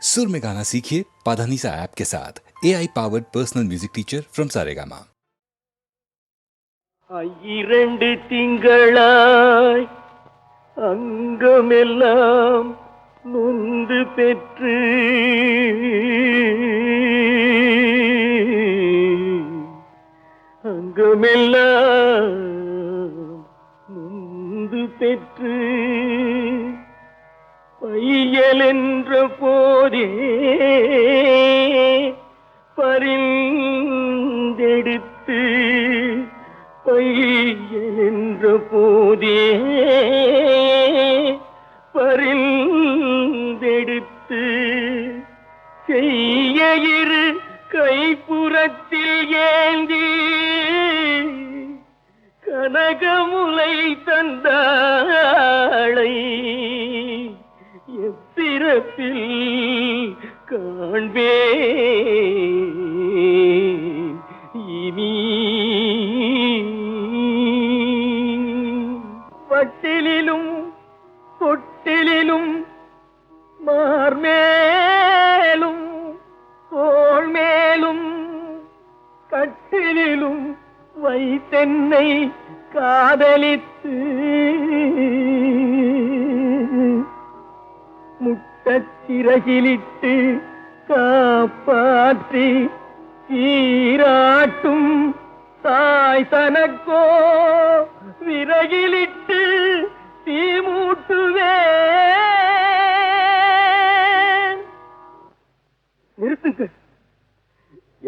सुर में गाना सीखिए पाधानीसा ऐप के साथ AI powered personal music teacher from Saregama. இரண்டு திங்களாய் அங்கமெல்லாம் நொந்து பெற்று அங்கமெல்லாம் நொந்து பெற்று பையல் என்ற போதே பரிந்தெடுத்து பையல் என்ற போதே பரிந்தெடுத்து செய்ய இரு கைப்புறத்தில் ஏந்தி கனகமுலை தந்தாளை எப்பிறப்பில் காண்பே இனி வட்டிலும் தொட்டிலும் மார்மேலும் தோள் மேலும் கட்டிலும் வைத்தென்னை காதலித்து முட்டச்சிறகிலிட்டு காப்பாற்றி சீராட்டும் தாய் தனக்கோ விறகிலிட்டு தீமூட்டுவே. நிறுத்துங்க.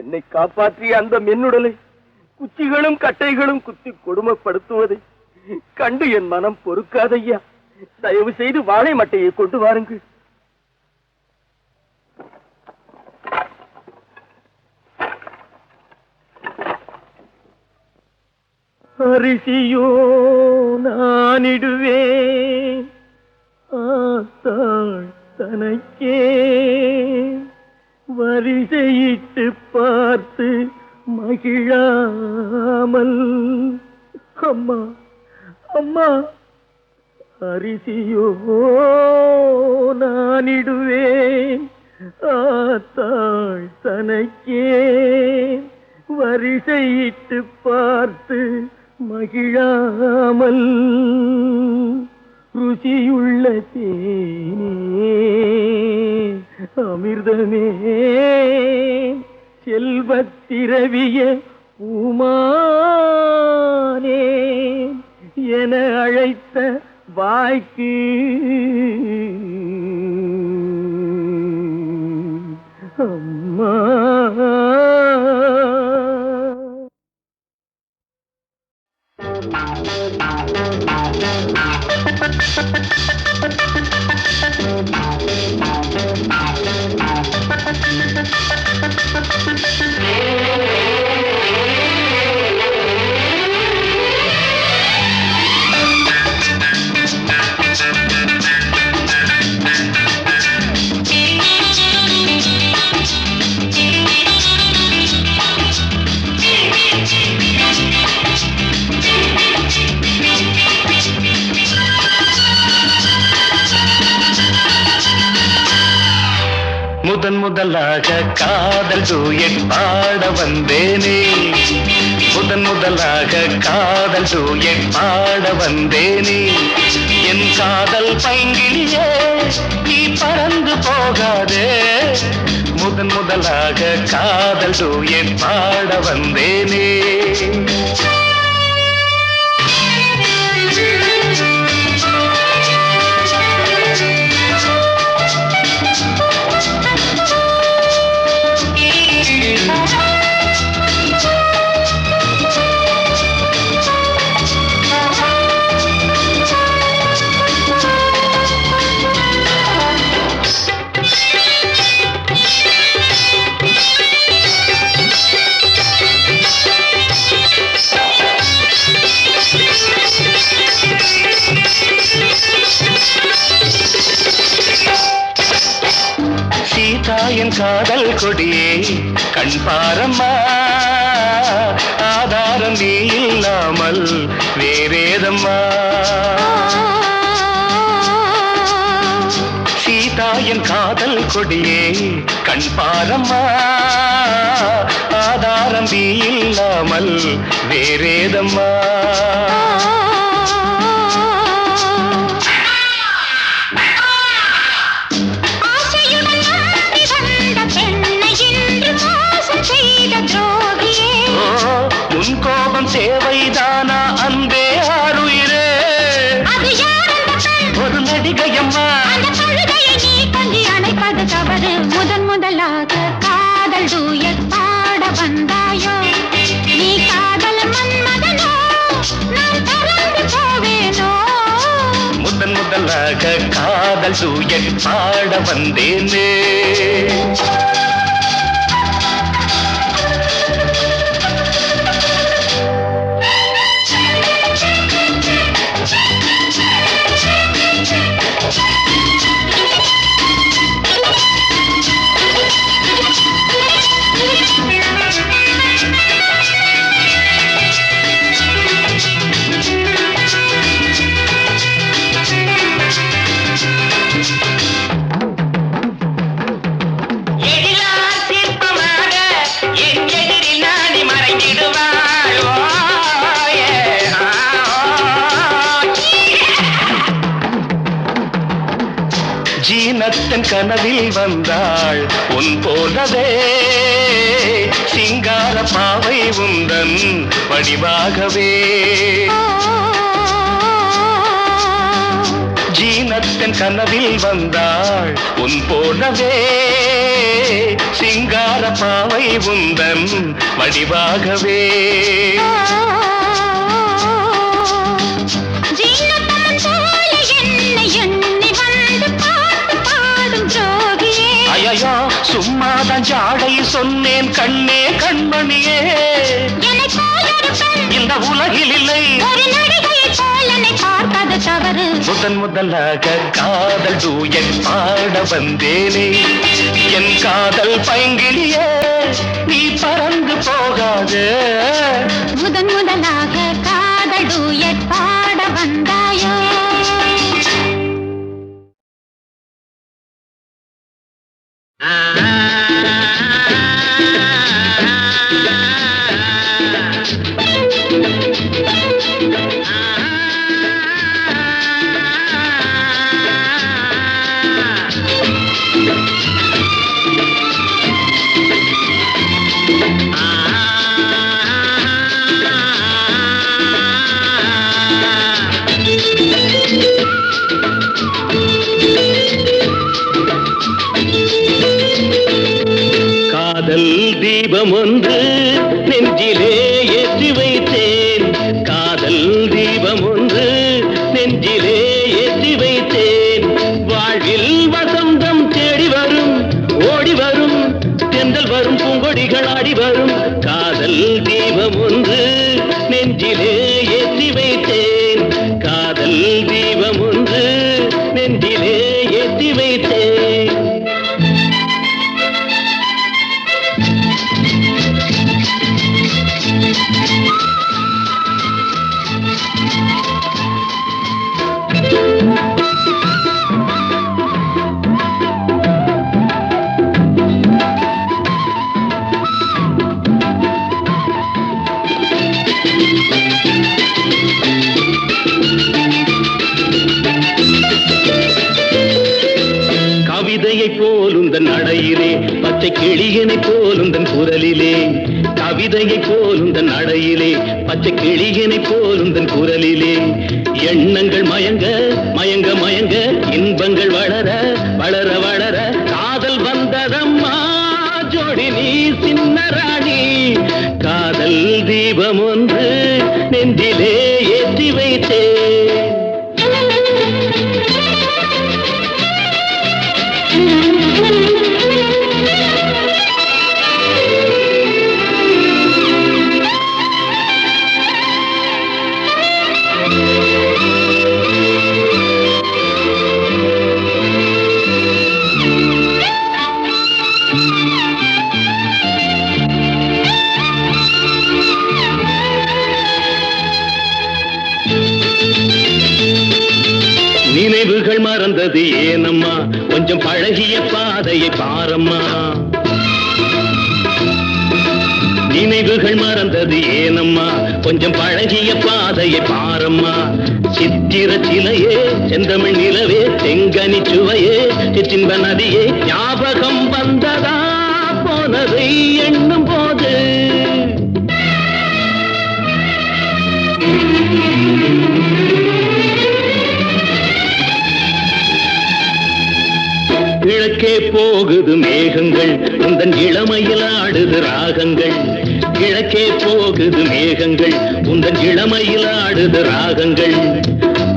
என்னை காப்பாற்றிய அந்த மென்னுடலை குச்சிகளும் கட்டைகளும் குத்தி கொடுமைப்படுத்துவதை கண்டு என் மனம் பொறுக்காதையா. தயவு செய்து வாழை மட்டையை கொண்டு வாருங்கள். அரிசியோ நானிடுவேன் ஆத்தாள் தனக்கே வரிசையிட்டு பார்த்து மகிழாமல். அம்மா அம்மா அரிசியோ நானிடுவேன் ஆத்தாள் தனக்கே வரிசையிட்டு பார்த்து மகிழாமல். ருசியுள்ள தேனே அமிர்தமே செல்வத்திரவிய பூமானே என அழைத்த வாய்க்கு அம்மா. முதன் முதலாக காதல் டூயட் பாட வந்தேனே. முதன் முதலாக காதல் டூயட் பாட வந்தேனே. என் காதல் பைங்கிலியே நீ பறந்து போகாதே. முதன் முதலாக காதல் டூயட் பாட வந்தேனே. என் காதல் கொடியே கண் பாரம்மா. ஆதாரம் நீ இல்லாமல் வேறேதம்மா. சீதா என் காதல் கொடியே கண் பாரம்மா ஆதாரம் நீ இல்லாமல் வேறேதம்மா உன் கோபம் தேவைதானா அன்பே ஆருயிரே ஒரு நடிகையம்மா அணைப்பது தவறு முதன் முதலாக காதல் டூயட் பாட வந்தாயோ நீ காதல் மன்மதனோ நான் பறந்து போவேனோ முதன் முதலாக காதல் டூயட் பாட வந்தேனே ஜீனத்தன் கனவில் வந்தாள் உன் போலவே சிங்கார பாவை உந்தன் வடிவாகவே ஜீனத்தன் கனவில் வந்தாள் உன் போலவே சிங்கார பாவை உந்தன் வடிவாகவே ஐயா சும்மாதான் ஜாடை சொன்னேன் கண்ணே கண்மணியே இந்த உலகில் இல்லை முதன் முதலாக காதல் டூயட் பாட வந்தேனே என் காதல் பைங்கிலியே நீ பறந்து போகாது முதன் முதலாக காதல் டூயட் பாட வந்தாயோ தீபம் ஒன்று நெஞ்சிலே ஏற்றி வைத்தேன் காதல் தீபம் ஒன்று நெஞ்சிலே ஏற்றி வைத்தேன் வாழ்வில் வசந்தம் தேடி வரும் ஓடி வரும் தென்றல் வரும் பூங்கொடிகள் ஆடி வரும் காதல் தீபம் ஒன்று நெஞ்சிலே ஏற்றி வைத்தேன் காதல் தீபம் ஒன்று நெஞ்சிலே ஏற்றி வைத்தேன் கவிதையை போலுந்தன் நடையிலே பச்சை கிளியனை போலுந்தன் குரலிலே கவிதையை போலுந்தன் நடையிலே பச்சை கிளியனை போலுந்தன் குரலிலே எண்ணங்கள் மயங்க மயங்க மயங்க இன்பங்கள் வளர வளர வளர காதல் வந்ததம்மா ஜோடி நீ சின்ன ராணி காதல் தீபம் ஒன்று நெஞ்சிலே ஏற்றி வைத்தேன் நினைவுகள் மறந்தது ஏனம்மா கொஞ்சம் கொஞ்சம் பழகிய பாதையை பாரம்மா. நினைவுகள் மறந்தது ஏனம்மா, கொஞ்சம் பழகிய பாதையை பாரம்மா. சித்திர சிலையே, செந்தமிழ் நிலவே, செங்கனி சுவையே, சிற்றின்ப நதியே, ஞாபகம் வந்ததா போனதை எண்ணும் போது. கிழக்கே போகுது மேகங்கள், உந்தன் இளமையில் ஆடுது ராகங்கள். கிழக்கே போகுது மேகங்கள், உந்தன் இளமையில் ஆடுது ராகங்கள்.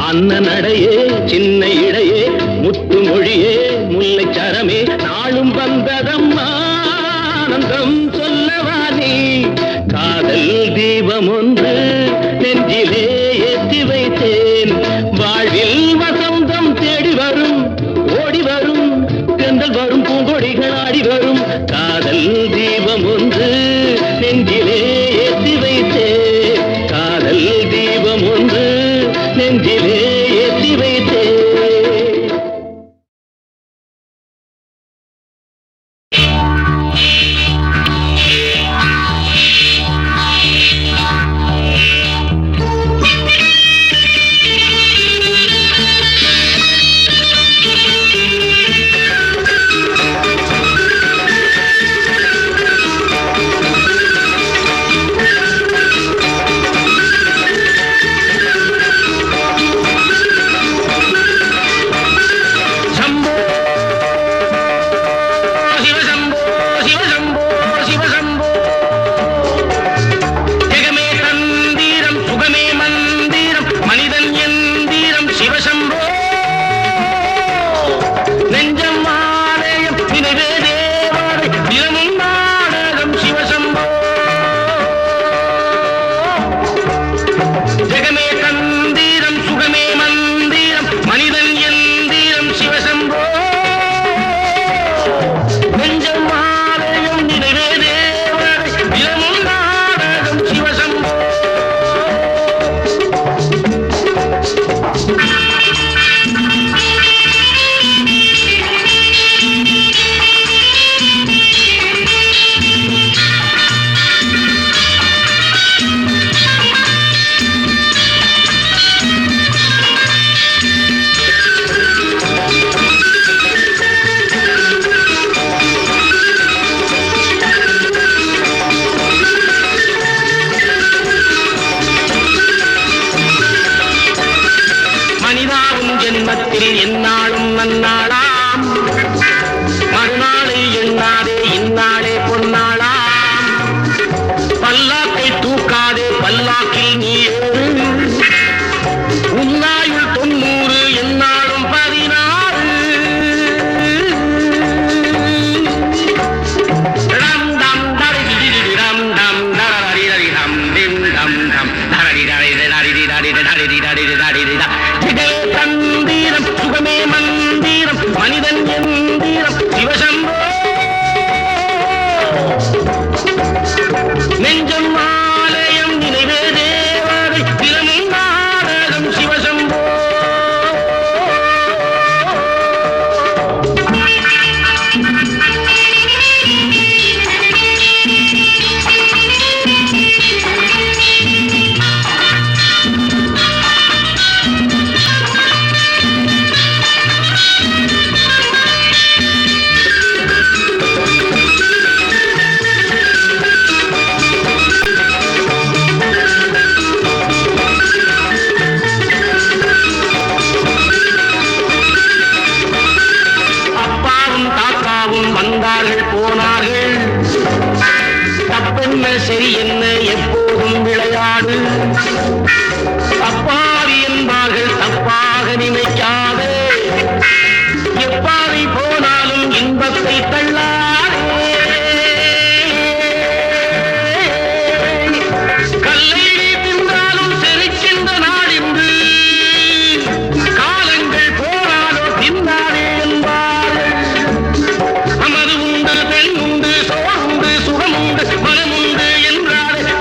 அன்ன நடையே, சின்ன இடையே, முத்து மொழியே, முல்லை சரமே, நாளும் வந்ததம்மா ஆனந்தம் சொல்லவா நீ. காதல் தீபம் ஒன்று நெஞ்சிலே ஏற்றி வைத்தேன், வாழ்வில் வசந்தம் தேடி வரும், ஓடி வரும், தென்றல் வரும், பூங்கொடிகள் ஆடி வரும். காதல் தீபம் ஒன்று நெஞ்சிலே ஏற்றி வைத்தேன், காதல் தீபம் ஒன்று நெஞ்சிலே ஏற்றி வைத்தேன். மனமுண்டு என்றாலே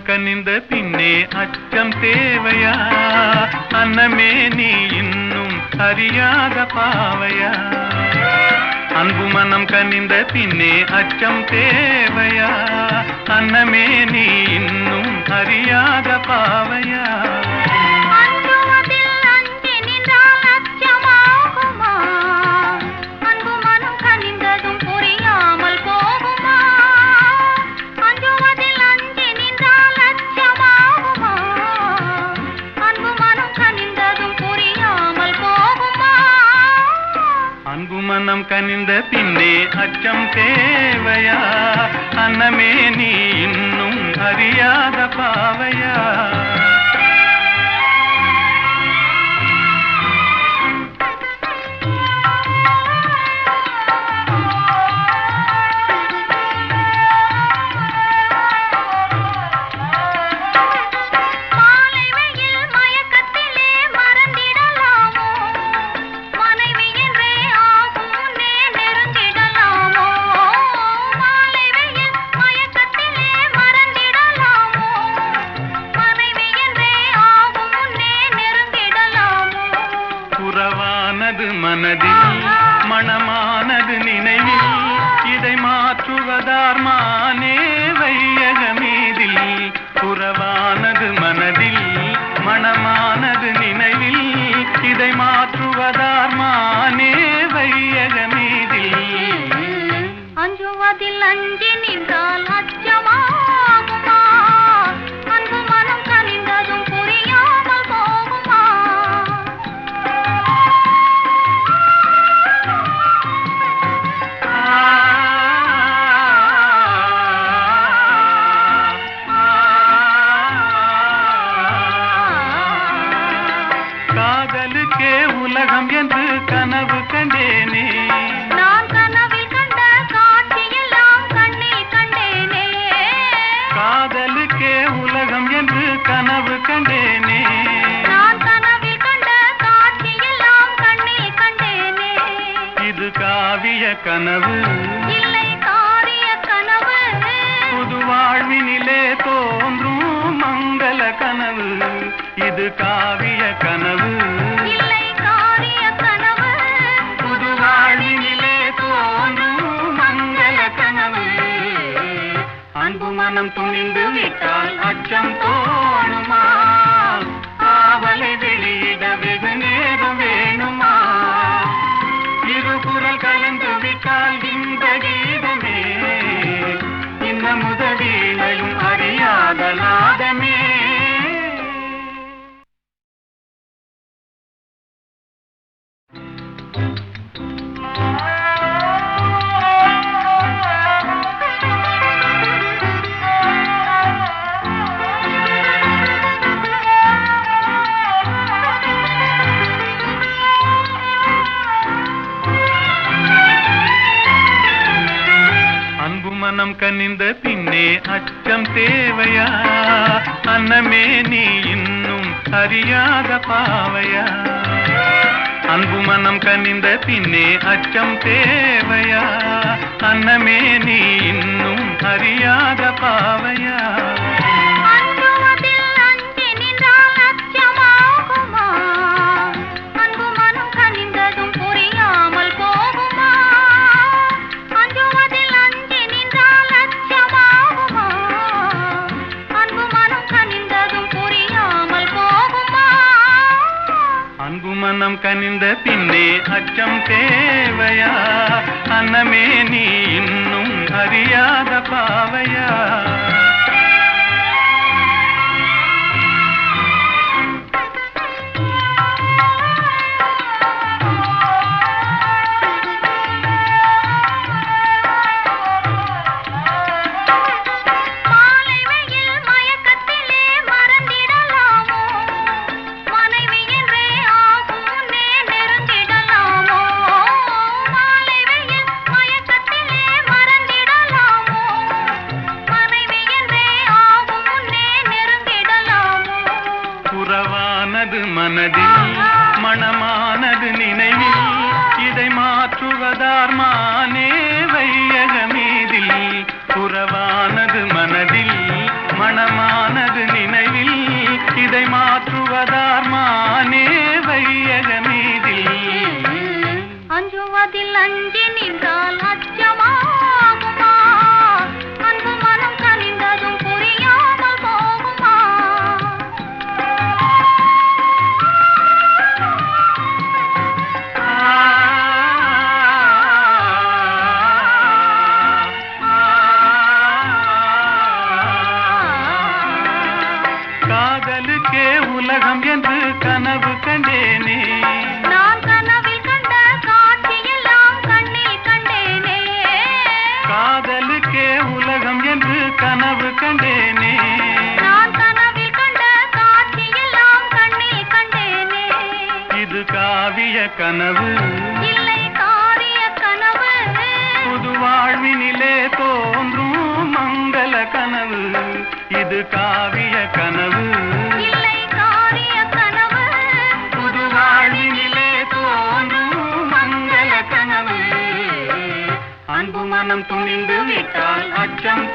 கனிந்த பின்னே அச்சம் தேவையா? அன்னமே நீ இன்னும் அறியாத பாவையா? அன்பு மனம் கனிந்த பின்னே அச்சம் தேவையா? அன்னமே நீ இன்னும் அறியாத பாவையா? மனம் கனிந்த பின்னே அச்சம் தேவையா? அன்னமே நீ இன்னும் அறியாத பாவையா? மனதில் மணமானது நினைவில் இதை மாற்றுவதார் மானே வையகமீதில். புறவானது மனதில் மணமானது நினைவில் இதை மாற்றுவதார் மானே வையகமீதில். அஞ்சுவதில் அஞ்சி நின்றால் அச்சமாகுமா? அன்பு மனம் கனிந்ததும் புரியாமல் போகுமா? காதலுக்கே உலகம் என்று கனவு கண்டேனே. நான் கனவில் கண்ட காட்சியெல்லாம் கண்ணில் கண்டேனே. காதலுக்கே உலகம் என்று கனவு கண்டேனே. நான் கனவில் கண்ட காட்சியெல்லாம் கண்ணில் கண்டேனே. இது காவிய கனவு இல்லை காரிய கனவு. புது வாழ்வினிலே தோன்றும் மங்கள கனவு. இது காவிய கனவு இல்லை காரிய கனவு. புது வாழ்வினிலே தோன்றும் மங்கள கனவு. அன்பு மனம் துணிந்து விட்டால் அச்சம் தோணுமா? காவலை வெளியிட வெகு நேரம் வேணுமா? இரு குரல் கலந்து விட்டால் இந்த கீதமே இந்த முதவீணையும் அறியாத நாதமே. மனம் கனிந்த பின்னே அச்சம் தேவையா? அன்னமே நீ இன்னும் அறியாத பாவையா? அன்பு மனம் கனிந்த பின்னே அச்சம் தேவையா? அன்னமே நீ இன்னும் அறியாத பாவையா? மனம் கனிந்த பின்னே அச்சம் தேவையா? அன்னமே நீ இன்னும் அறியாத பாவையா? மனதில் மணமானது நினைவில் இதை மாற்றுவதார் மானே வையகமீதில். புறவானது மனதில் மனமானது நினைவில் இதை மாற்றுவதார் மானே வையக மீதில் அஞ்சுவதில் அஞ்சி நின்றால் அச்சமாகுமா அன்பு மனம் கனிந்ததும் புரியாமல் போகுமா காதலுக்கே உலகம் என்று கனவு கண்டேனே நான் கனவில் கண்ட காட்சியெல்லாம் கண்ணில் கண்டேனே காதலுக்கே உலகம் என்று கனவு கண்டேனே நான் கனவில் கண்ட காட்சியெல்லாம் கண்ணில் கண்டேனே இது காவிய கனவு இல்லை காரிய கனவு புது வாழ்வினிலே தோன்றும் மங்கள கனவு இது காவிய கனவு இல்லை காரிய கனவு புது வாழ்வினிலே தோன்றும் மங்கள கனவு அன்பு மனம் துணிந்து விட்டால் அச்சம்